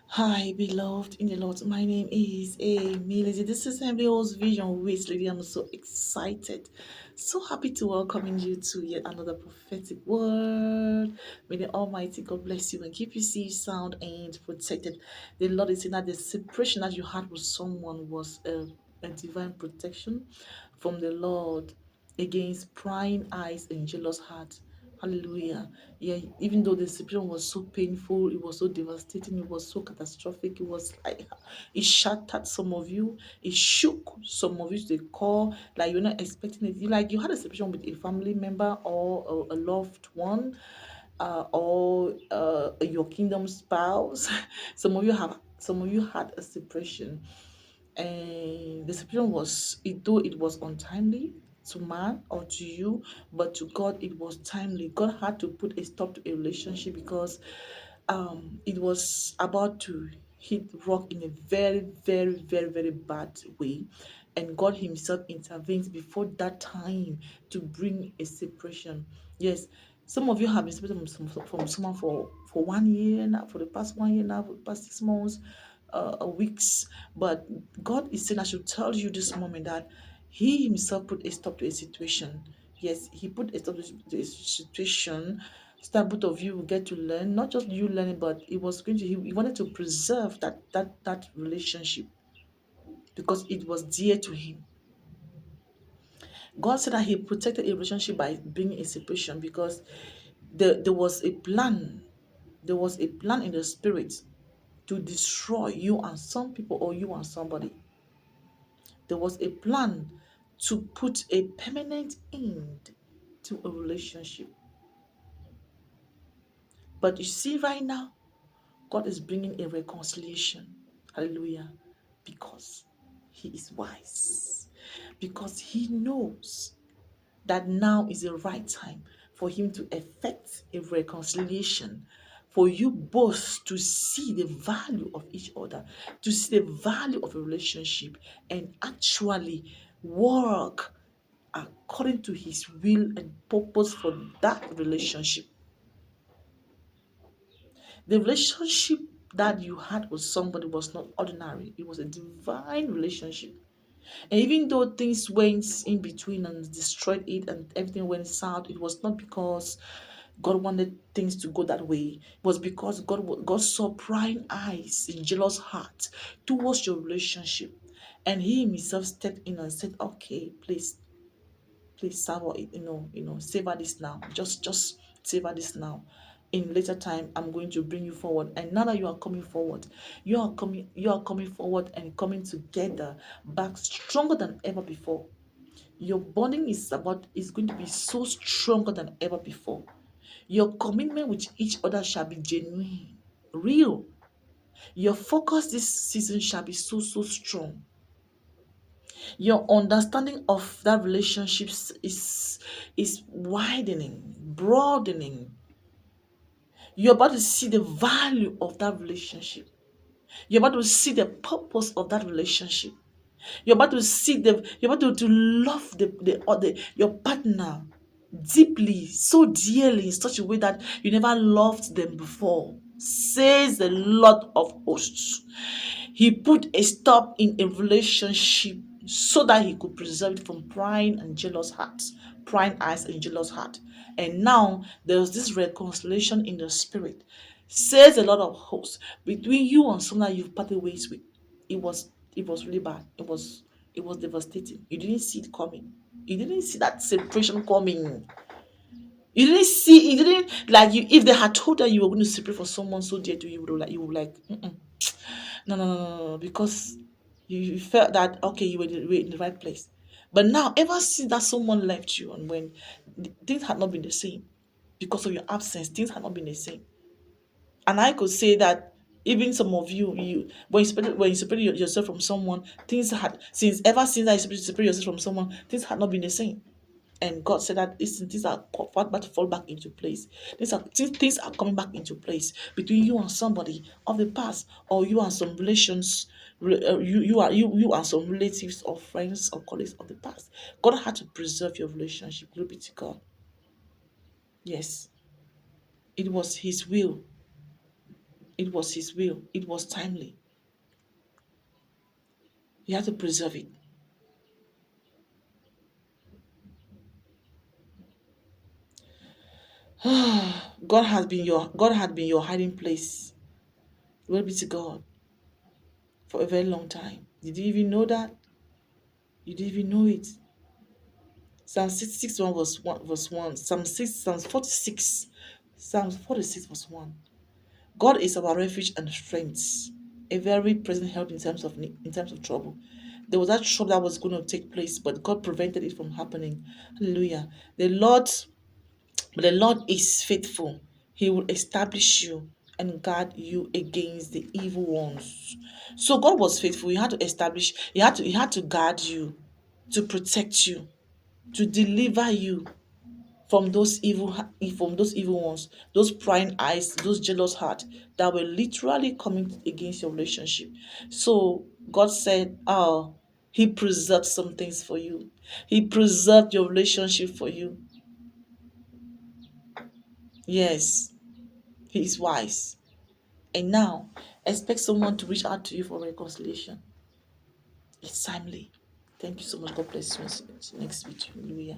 Hi, beloved in the Lord. My name is Emily. This is Emily's Vision with Lady. I'm so excited, so happy to welcome you to yet another prophetic word. May the Almighty God bless you and keep you safe, sound, and protected. The Lord is saying that the separation that you had with someone was a divine protection from the Lord against prying eyes and jealous heart. Hallelujah. Yeah, even though the separation was so painful, it was so devastating, it was so catastrophic, it was like it shattered some of you, it shook some of you to the core, like you're not expecting it. Like you had a separation with a family member or a loved one, or your kingdom spouse. Some of you had a separation, and the separation was, it though it was untimely to man or to you, but to God it was timely. God had to put a stop to a relationship because it was about to hit rock in a very, very, very, very bad way, and God Himself intervenes before that time to bring a separation. Yes, some of you have been separated from someone for 1 year now, for the past 1 year now, for the past 6 months, weeks. But God is saying, I should tell you this moment that He Himself put a stop to a situation. Yes, He put a stop to a situation so that both of you will get to learn, not just you learning, but it was going to, He wanted to preserve that relationship because it was dear to Him. God said that He protected a relationship by bringing a separation because there was a plan. There was a plan in the spirit to destroy you and some people, or you and somebody. There was a plan to put a permanent end to a relationship. But you see, right now, God is bringing a reconciliation. Hallelujah. Because He is wise. Because He knows that now is the right time for Him to effect a reconciliation, for you both to see the value of each other, to see the value of a relationship, and actually work according to His will and purpose for that relationship. The relationship that you had with somebody was not ordinary, it was a divine relationship. And even though things went in between and destroyed it and everything went south, it was not because God wanted things to go that way. It was because God saw prying eyes and jealous heart towards your relationship. And He Himself stepped in and said, okay, please savor it, savor this now. Just savor this now. In later time, I'm going to bring you forward. And now that you are coming forward, you are coming forward and coming together back stronger than ever before. Your bonding is going to be so stronger than ever before. Your commitment with each other shall be genuine, real. Your focus this season shall be so, so strong. Your understanding of that relationship is widening, broadening. You're about to see the value of that relationship. You're about to see the purpose of that relationship. You're about to love your partner deeply, so dearly, in such a way that you never loved them before. Says the Lord of hosts. He put a stop in a relationship so that He could preserve it from prying and jealous hearts, prying eyes and jealous heart. And now there's this reconciliation in the spirit. Says a lot of hosts between you and someone that you've parted ways with. It was really bad. It was devastating. You didn't see it coming. You didn't see that separation coming. You didn't like you if they had told that you were going to separate from someone so dear to you, you would like, mm-mm. No, no, no, no, no, because you felt that okay, you were in the right place. But now, ever since that someone left you, and when things had not been the same because of your absence, things had not been the same. And I could say that even some of you when you separated yourself from someone, things had since ever since I separated yourself from someone, things had not been the same. And God said that listen, things are about to fall back into place. Things are coming back into place between you and somebody of the past, or you and some relations, you and some relatives or friends or colleagues of the past. God had to preserve your relationship. Glory be to God. Yes, it was His will It was His will. It was timely. You have to preserve it. God had been your hiding place. Glory be to God for a very long time. Did you even know that? You didn't even know it. Psalm 66 1 verse 1. Psalm 46. Psalm 46 verse 1. God is our refuge and strength, a very present help in times of need, in times of trouble. There was that trouble that was going to take place, but God prevented it from happening. Hallelujah. The Lord is faithful. He will establish you and guard you against the evil ones. So God was faithful. He had to establish, he had to guard you, to protect you, to deliver you from those evil ones, those prying eyes, those jealous heart that were literally coming against your relationship. So God said, oh, He preserved some things for you. He preserved your relationship for you. Yes, He is wise. And now expect someone to reach out to you for reconciliation. It's timely. Thank you so much. God bless you. Next week. Hallelujah.